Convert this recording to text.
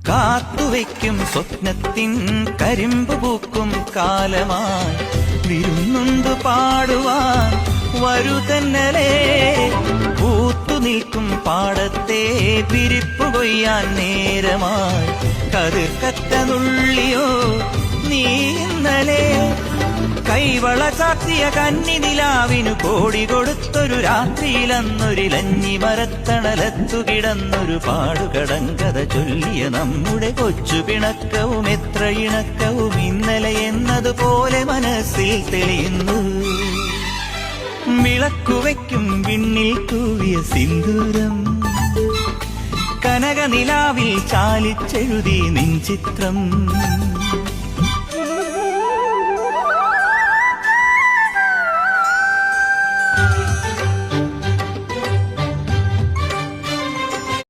കാത്തുവയ്ക്കും സ്വപ്നത്തിൻ കരിമ്പ് പൂക്കും കാലമായി വിരുന്നുണ്ട് പാടുവാൻ വരുതന്നലേ. പൂത്തു നിൽക്കും പാടത്തെ പിരിപ്പു കൊയ്യാൻ നേരമായി കതിർക്കറ്റ നുള്ളിയോ നീ ഇന്നലെ. കൈവള ചാർത്തിയ കന്നി നിലാവിനു കോടി കൊടുത്തൊരു രാത്രിയിലന്നൊരിലഞ്ഞി മരത്തണലത്തു കിടന്നൊരു പാടുകടങ്കഥ ചൊല്ലിയ നമ്മുടെ കൊച്ചു പിണക്കവും എത്ര ഇണക്കവും ഇന്നലെ എന്നതുപോലെ മനസ്സിൽ തെളിയുന്നു. വിളക്കുവയ്ക്കും വിണ്ണിൽ തൂവിയ സിന്ദൂരം കനകനിലാവിൽ ചാലിച്ചെഴുതി നിൻ ചിത്രം.